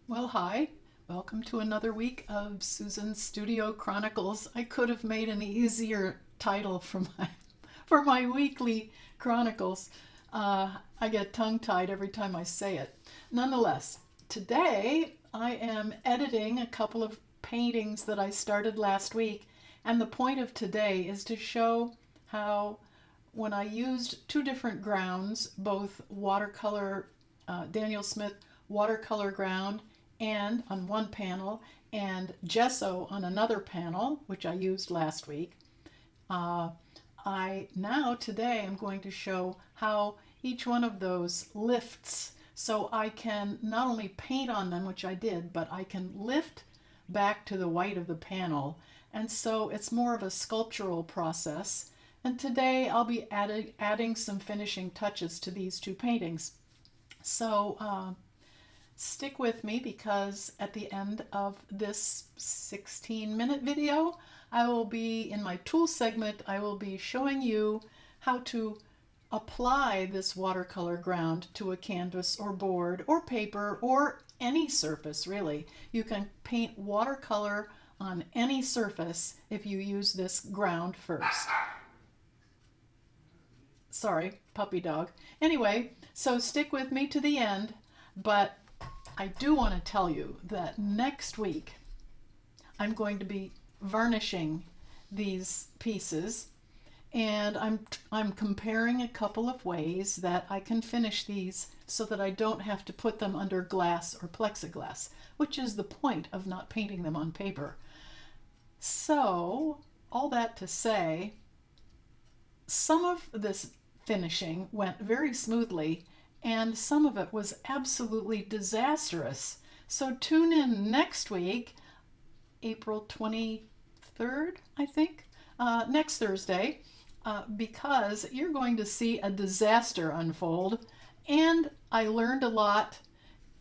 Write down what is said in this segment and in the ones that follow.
Well, hi. Welcome to another week of Susan's Studio Chronicles. I could have made an easier title for my weekly chronicles. I get tongue-tied every time I say it. Nonetheless, today I am editing a couple of paintings that I started last week, and the point of today is to show how when I used two different grounds, both watercolor, Daniel Smith watercolor ground and on one panel and gesso on another panel, which I used last week. Uh, today I'm going to show how each one of those lifts, so I can not only paint on them, which I did, but I can lift back to the white of the panel, and so it's more of a sculptural process. And today I'll be adding some finishing touches to these two paintings. So stick with me, because at the end of this 16-minute video, I will be, in my tool segment, I will be showing you how to apply this watercolor ground to a canvas or board or paper or any surface, really. You can paint watercolor on any surface if you use this ground first. Sorry, puppy dog. Anyway, so stick with me to the end, but I do want to tell you that next week I'm going to be varnishing these pieces, and I'm comparing a couple of ways that I can finish these so that I don't have to put them under glass or plexiglass, which is the point of not painting them on paper. So, all that to say, some of this finishing went very smoothly, and some of it was absolutely disastrous. So tune in next week, April 23rd, I think, next Thursday, because you're going to see a disaster unfold, and I learned a lot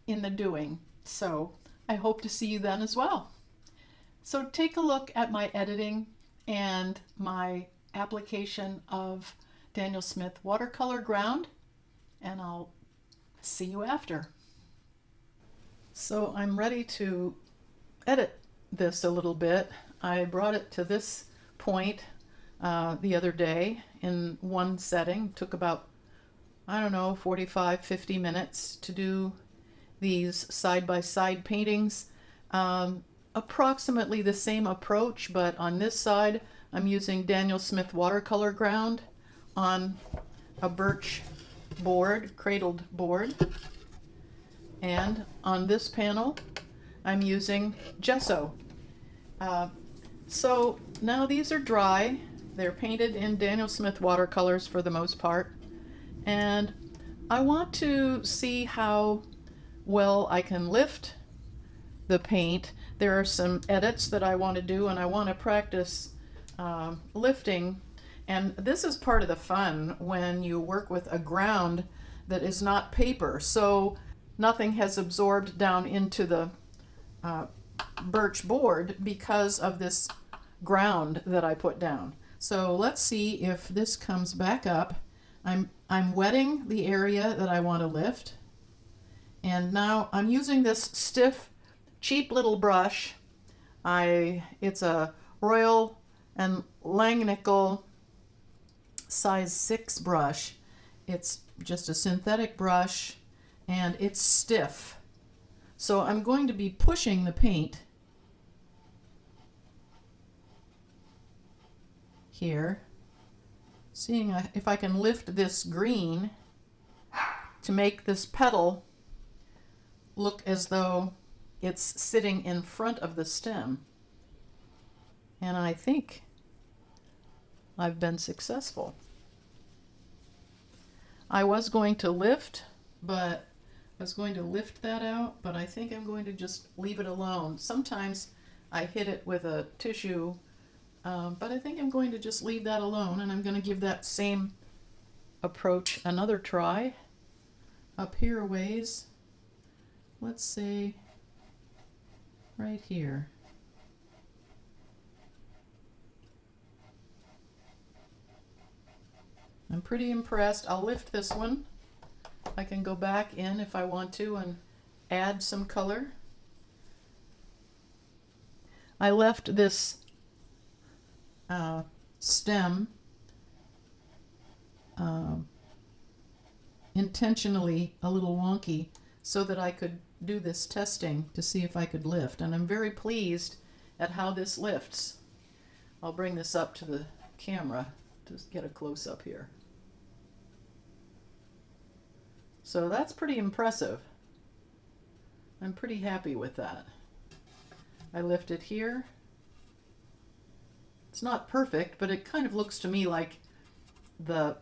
in the doing. So I hope to see you then as well. So take a look at my editing and my application of Daniel Smith watercolor ground, and I'll see you after. So I'm ready to edit this a little bit. I brought it to this point the other day in one setting. It took about, 45-50 minutes to do these side-by-side paintings. Approximately the same approach, but on this side I'm using Daniel Smith watercolor ground on a birch board, cradled board, and on this panel I'm using gesso. So now these are dry. They're painted in Daniel Smith watercolors for the most part, and I want to see how well I can lift the paint. There are some edits that I want to do, and I want to practice lifting. And this is part of the fun when you work with a ground that is not paper, so nothing has absorbed down into the birch board because of this ground that I put down. So let's see if this comes back up. I'm wetting the area that I want to lift, and now I'm using this stiff, cheap little brush. It's a Royal and Langnickel size 6 brush. It's just a synthetic brush, and it's stiff. So I'm going to be pushing the paint here, seeing if I can lift this green to make this petal look as though it's sitting in front of the stem. And I think I've been successful. I was going to lift that out, but I think I'm going to just leave it alone. Sometimes I hit it with a tissue, but I think I'm going to just leave that alone, and I'm going to give that same approach another try. Up here a ways, let's say right here. I'm pretty impressed. I'll lift this one. I can go back in if I want to and add some color. I left this stem intentionally a little wonky so that I could do this testing to see if I could lift. And I'm very pleased at how this lifts. I'll bring this up to the camera to get a close-up here. So that's pretty impressive. I'm pretty happy with that. I lift it here. It's not perfect, but it kind of looks to me like the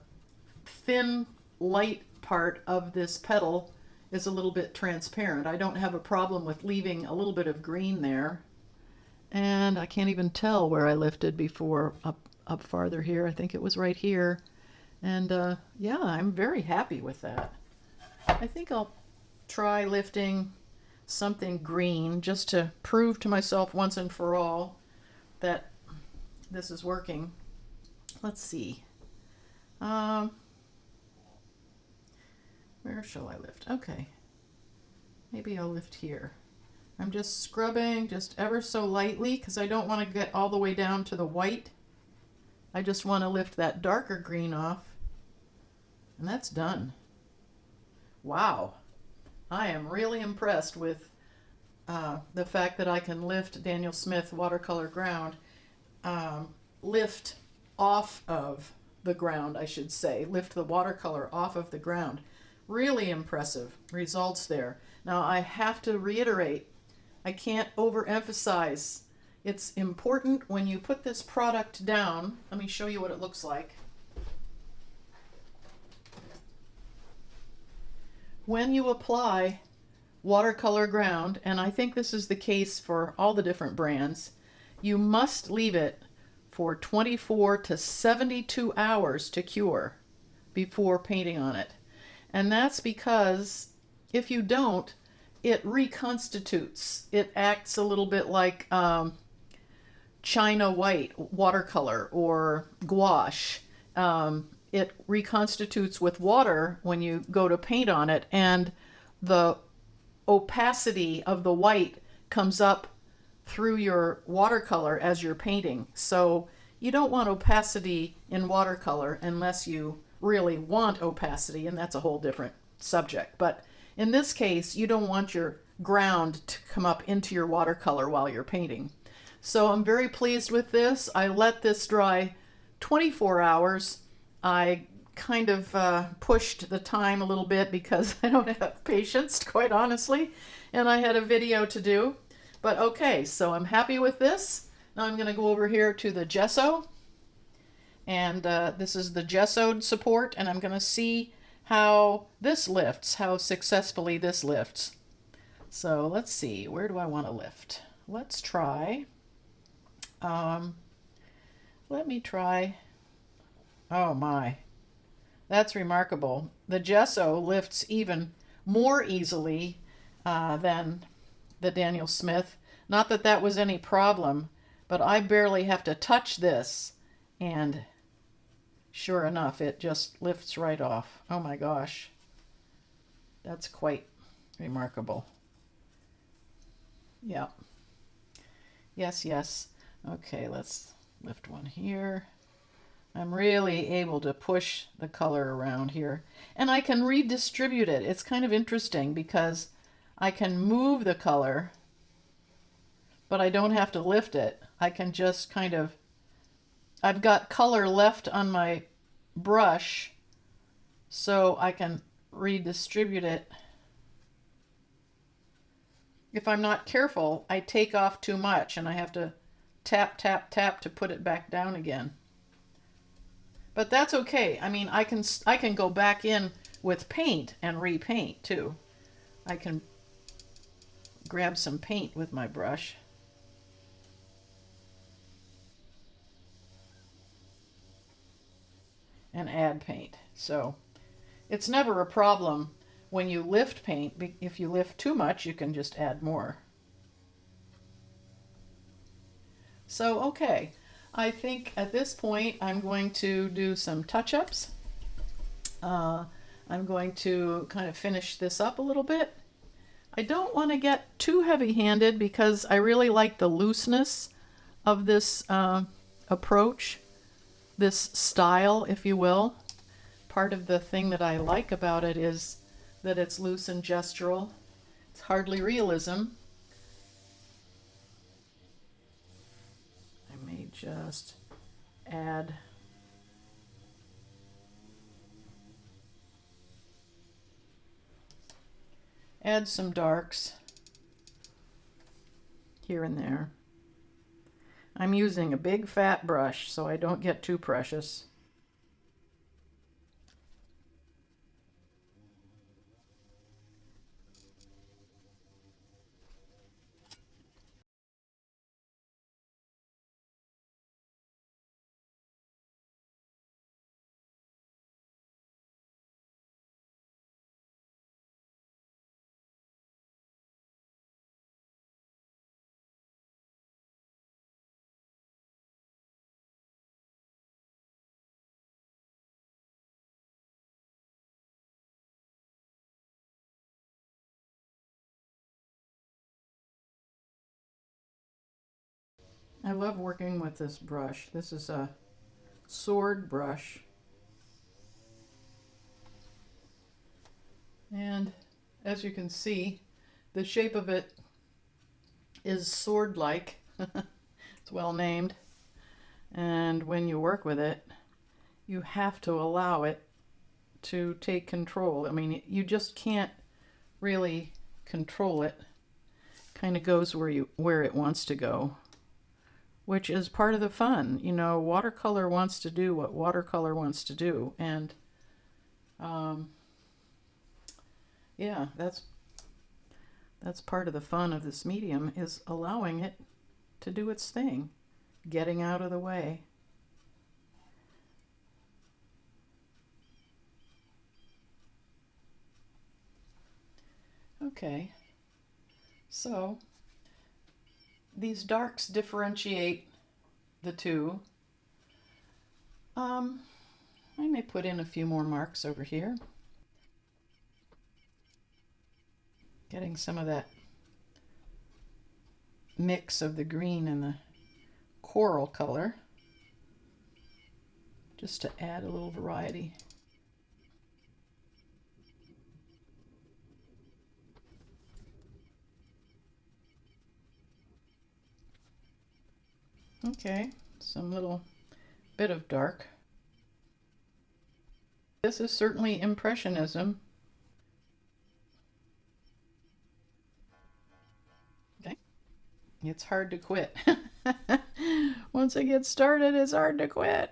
thin, light part of this petal is a little bit transparent. I don't have a problem with leaving a little bit of green there. And I can't even tell where I lifted before, up farther here. I think it was right here. And yeah, I'm very happy with that. I think I'll try lifting something green just to prove to myself once and for all that this is working. Let's see. Where shall I lift? Okay. Maybe I'll lift here. I'm just scrubbing just ever so lightly because I don't want to get all the way down to the white. I just want to lift that darker green off. And that's done. Wow. I am really impressed with the fact that I can lift Daniel Smith watercolor ground, lift off of the ground, I should say, lift the watercolor off of the ground. Really impressive results there. Now I have to reiterate, I can't overemphasize. It's important when you put this product down. Let me show you what it looks like. When you apply watercolor ground, and I think this is the case for all the different brands, you must leave it for 24 to 72 hours to cure before painting on it. And that's because if you don't, it reconstitutes. It acts a little bit like China white watercolor or gouache. It reconstitutes with water when you go to paint on it, and the opacity of the white comes up through your watercolor as you're painting. So you don't want opacity in watercolor unless you really want opacity, and that's a whole different subject. But in this case, you don't want your ground to come up into your watercolor while you're painting. So I'm very pleased with this. I let this dry 24 hours. I kind of pushed the time a little bit because I don't have patience, quite honestly, and I had a video to do. But okay, so I'm happy with this. Now I'm going to go over here to the gesso, and this is the gessoed support, and I'm going to see how this lifts, how successfully this lifts. So let's see, where do I want to lift? Let's try, let me try, oh my, that's remarkable. The gesso lifts even more easily than the Daniel Smith. Not that that was any problem, but I barely have to touch this, and sure enough, it just lifts right off. Oh my gosh, that's quite remarkable. Yeah. Yes, yes. Okay, let's lift one here. I'm really able to push the color around here, and I can redistribute it. It's kind of interesting because I can move the color, but I don't have to lift it. I can just kind of, I've got color left on my brush, so I can redistribute it. If I'm not careful, I take off too much and I have to tap, tap, tap to put it back down again. But that's okay. I mean, I can go back in with paint and repaint too. I can grab some paint with my brush. And add paint. So it's never a problem when you lift paint. If you lift too much, you can just add more. So, okay. I think at this point I'm going to do some touch-ups. I'm going to kind of finish this up a little bit. I don't want to get too heavy-handed because I really like the looseness of this approach, this style, if you will. Part of the thing that I like about it is that it's loose and gestural. It's hardly realism. I may just add some darks here and there. I'm using a big fat brush so I don't get too precious. I love working with this brush. This is a sword brush. And as you can see, the shape of it is sword-like. It's well named. And when you work with it, you have to allow it to take control. I mean, you just can't really control it. Kind of goes where it wants to go, which is part of the fun. You know, watercolor wants to do what watercolor wants to do, and yeah, that's part of the fun of this medium, is allowing it to do its thing, getting out of the way. Okay, so these darks differentiate the two. I may put in a few more marks over here. Getting some of that mix of the green and the coral color, just to add a little variety. Okay, some little bit of dark. This is certainly Impressionism. Okay. It's hard to quit. Once it gets started, it's hard to quit.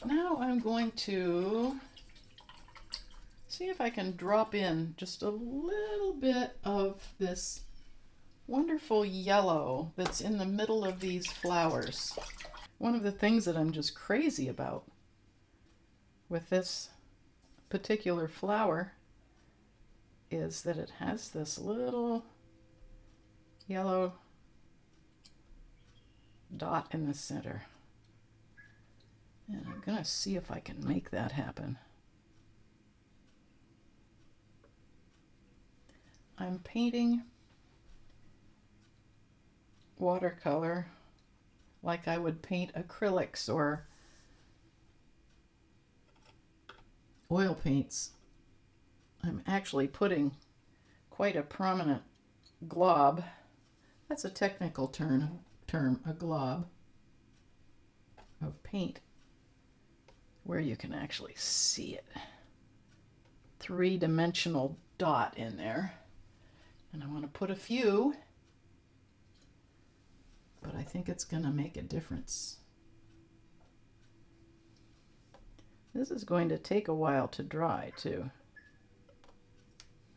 Now I'm going to see if I can drop in just a little bit of this wonderful yellow that's in the middle of these flowers. One of the things that I'm just crazy about with this particular flower is that it has this little yellow dot in the center. And I'm going to see if I can make that happen. I'm painting watercolor like I would paint acrylics or oil paints. I'm actually putting quite a prominent glob. That's a technical term, a glob of paint, where you can actually see it. Three-dimensional dot in there. And I want to put a few, but I think it's going to make a difference. This is going to take a while to dry too.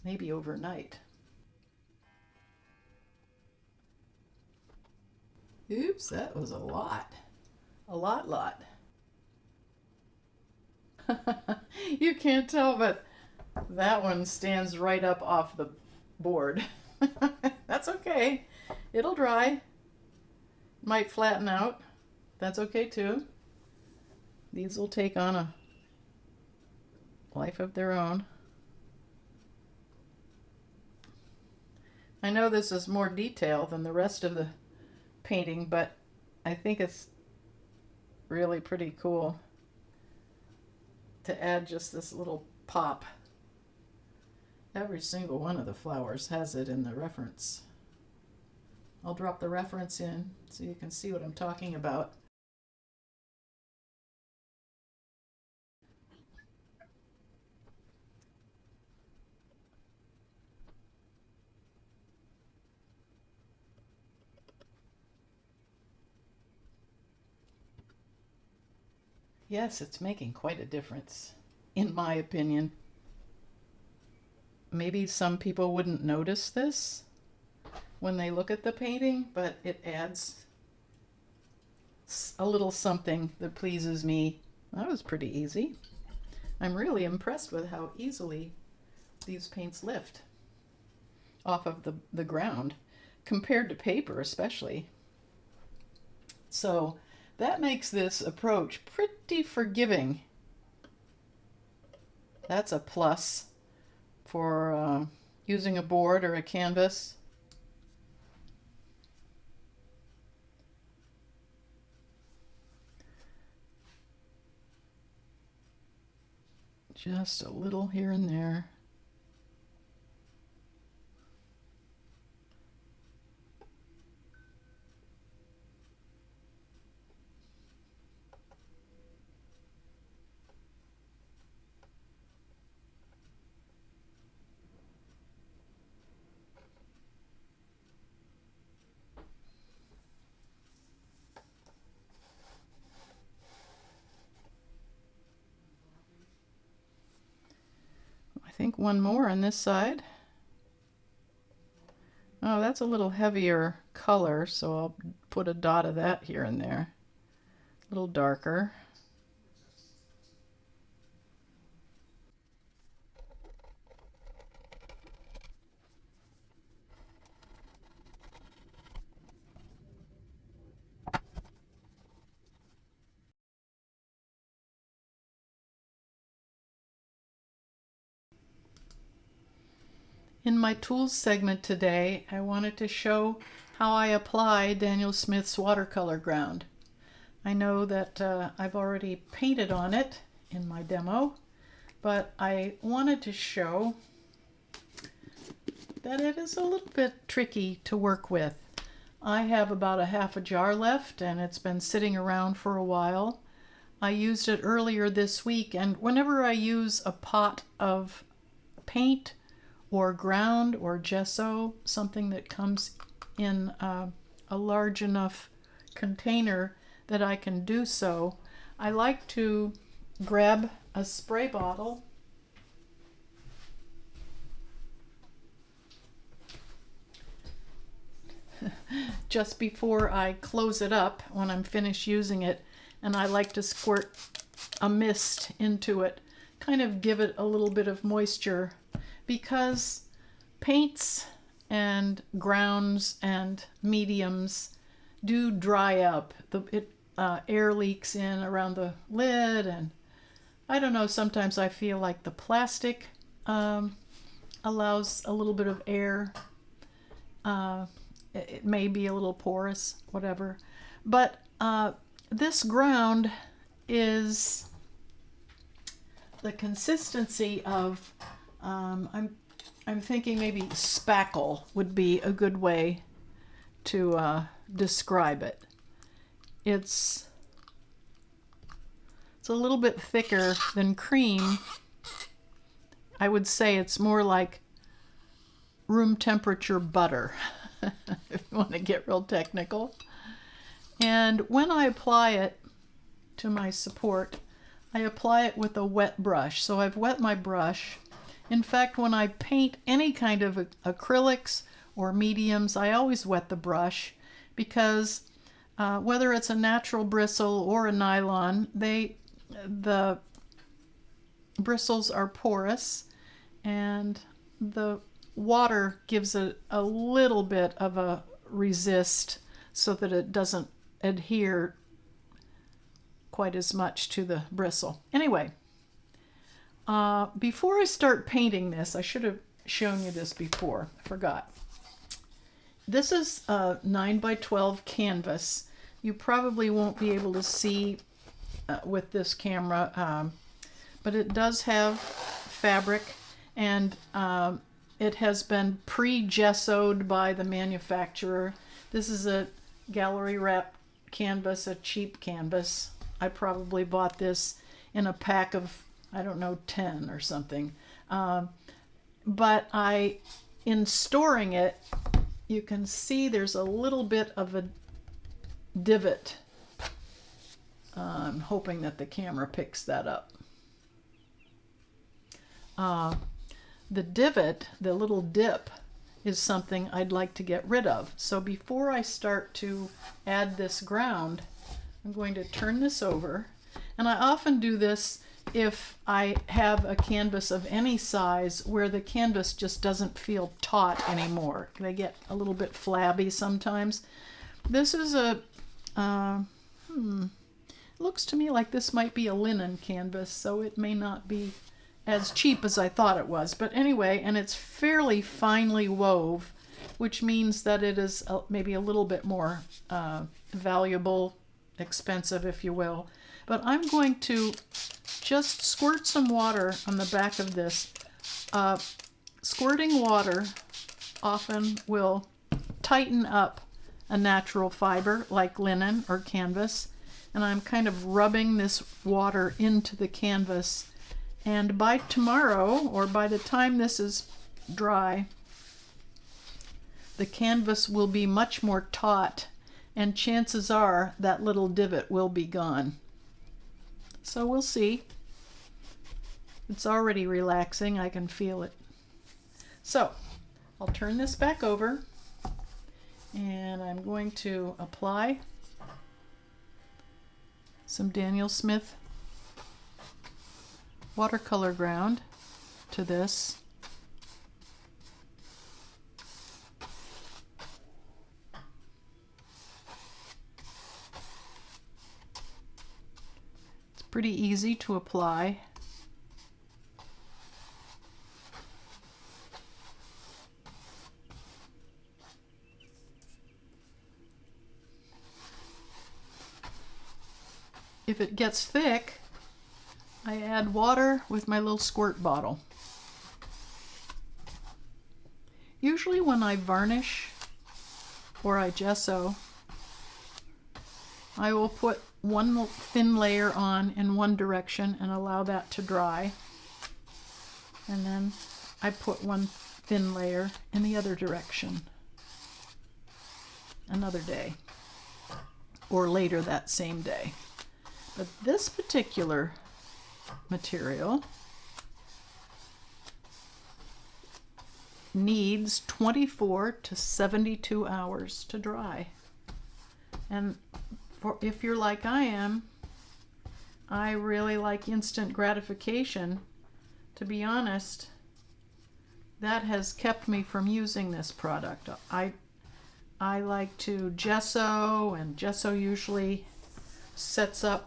Maybe overnight. Oops, that was a lot. A lot. You can't tell, but that one stands right up off the board. That's okay. It'll dry. Might flatten out. That's okay too. These will take on a life of their own. I know this is more detail than the rest of the painting, but I think it's really pretty cool to add just this little pop. Every single one of the flowers has it in the reference. I'll drop the reference in so you can see what I'm talking about. Yes, it's making quite a difference, in my opinion. Maybe some people wouldn't notice this when they look at the painting, but it adds a little something that pleases me. That was pretty easy. I'm really impressed with how easily these paints lift off of the ground, compared to paper especially. So that makes this approach pretty forgiving. That's a plus for using a board or a canvas. Just a little here and there. I think one more on this side. Oh, that's a little heavier color, so I'll put a dot of that here and there. A little darker. In my tools segment today, I wanted to show how I apply Daniel Smith's watercolor ground. I know that I've already painted on it in my demo, but I wanted to show that it is a little bit tricky to work with. I have about a half a jar left and it's been sitting around for a while. I used it earlier this week, and whenever I use a pot of paint or ground or gesso, something that comes in a large enough container that I can do so, I like to grab a spray bottle just before I close it up when I'm finished using it, and I like to squirt a mist into it, kind of give it a little bit of moisture, because paints and grounds and mediums do dry up. Air leaks in around the lid, and I don't know, sometimes I feel like the plastic allows a little bit of air. It may be a little porous, whatever. But this ground is the consistency of I'm thinking maybe spackle would be a good way to describe it. It's a little bit thicker than cream. I would say it's more like room temperature butter, if you want to get real technical. And when I apply it to my support, I apply it with a wet brush. So I've wet my brush. In fact, when I paint any kind of acrylics or mediums, I always wet the brush, because whether it's a natural bristle or a nylon, the bristles are porous, and the water gives it a little bit of a resist so that it doesn't adhere quite as much to the bristle. Anyway, before I start painting this, I should have shown you this before. I forgot. This is a 9x12 canvas. You probably won't be able to see with this camera, but it does have fabric, and it has been pre-gessoed by the manufacturer. This is a gallery wrap canvas, a cheap canvas. I probably bought this in a pack of, I don't know, 10 or something. But in storing it, you can see there's a little bit of a divot. I'm hoping that the camera picks that up. The divot, the little dip, is something I'd like to get rid of. So before I start to add this ground, I'm going to turn this over. And I often do this if I have a canvas of any size where the canvas just doesn't feel taut anymore. They get a little bit flabby sometimes. This is looks to me like this might be a linen canvas, so it may not be as cheap as I thought it was. But anyway, and it's fairly finely wove, which means that it is maybe a little bit more valuable, expensive, if you will. But I'm going to just squirt some water on the back of this. Squirting water often will tighten up a natural fiber like linen or canvas, and I'm kind of rubbing this water into the canvas, and by tomorrow, or by the time this is dry, the canvas will be much more taut, and chances are that little divot will be gone. So we'll see. It's already relaxing, I can feel it. So I'll turn this back over, and I'm going to apply some Daniel Smith watercolor ground to this. It's pretty easy to apply. If it gets thick, I add water with my little squirt bottle. Usually when I varnish or I gesso, I will put one thin layer on in one direction and allow that to dry. And then I put one thin layer in the other direction another day, or later that same day. But this particular material needs 24 to 72 hours to dry. And if you're like I am, I really like instant gratification. To be honest, that has kept me from using this product. I like to gesso, and gesso usually sets up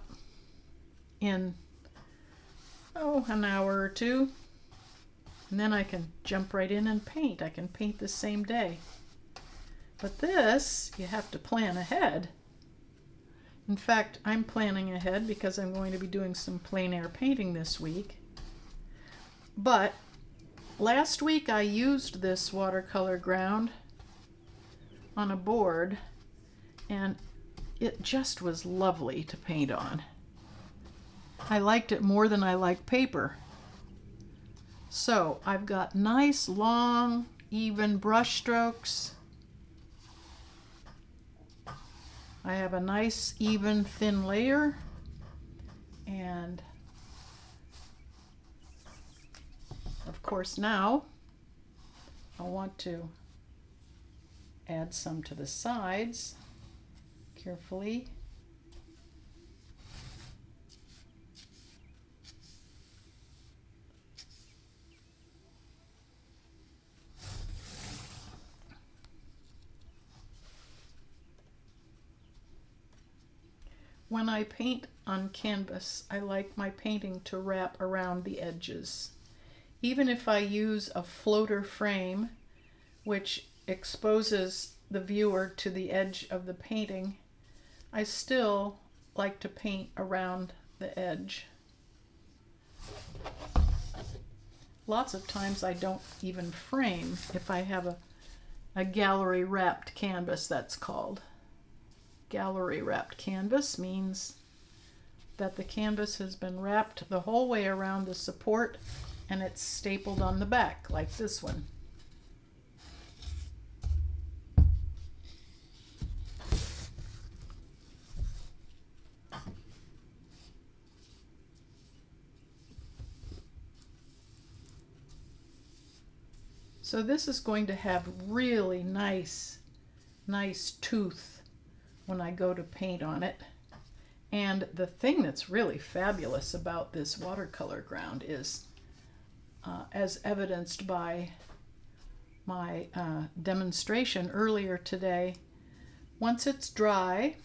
in an hour or two, and then I can jump right in and paint. I can paint the same day. But this, you have to plan ahead. In fact, I'm planning ahead because I'm going to be doing some plein air painting this week. But last week I used this watercolor ground on a board, and it just was lovely to paint on. I liked it more than I like paper. So I've got nice, long, even brush strokes. I have a nice, even, thin layer. And of course now I want to add some to the sides carefully. When I paint on canvas, I like my painting to wrap around the edges. Even if I use a floater frame, which exposes the viewer to the edge of the painting, I still like to paint around the edge. Lots of times I don't even frame if I have a gallery wrapped canvas, that's called. Gallery wrapped canvas means that the canvas has been wrapped the whole way around the support and it's stapled on the back like this one. So this is going to have really nice tooth when I go to paint on it. And the thing that's really fabulous about this watercolor ground is, as evidenced by my demonstration earlier today, once it's dry,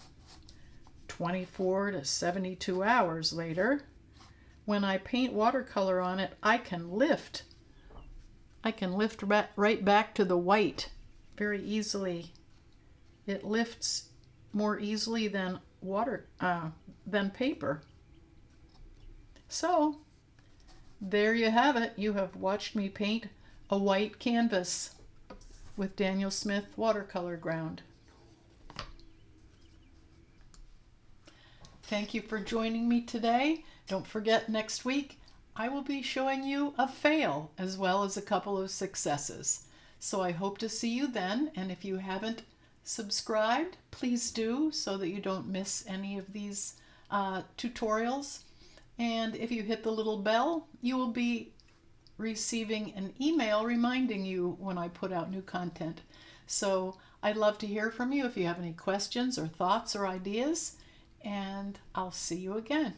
24 to 72 hours later, when I paint watercolor on it, I can lift right back to the white very easily. It lifts more easily than paper. So there you have it. You have watched me paint a white canvas with Daniel Smith watercolor ground. Thank you for joining me today. Don't forget, next week I will be showing you a fail as well as a couple of successes. So I hope to see you then, and if you haven't subscribed, please do so that you don't miss any of these tutorials. And if you hit the little bell, you will be receiving an email reminding you when I put out new content. So I'd love to hear from you if you have any questions or thoughts or ideas, and I'll see you again.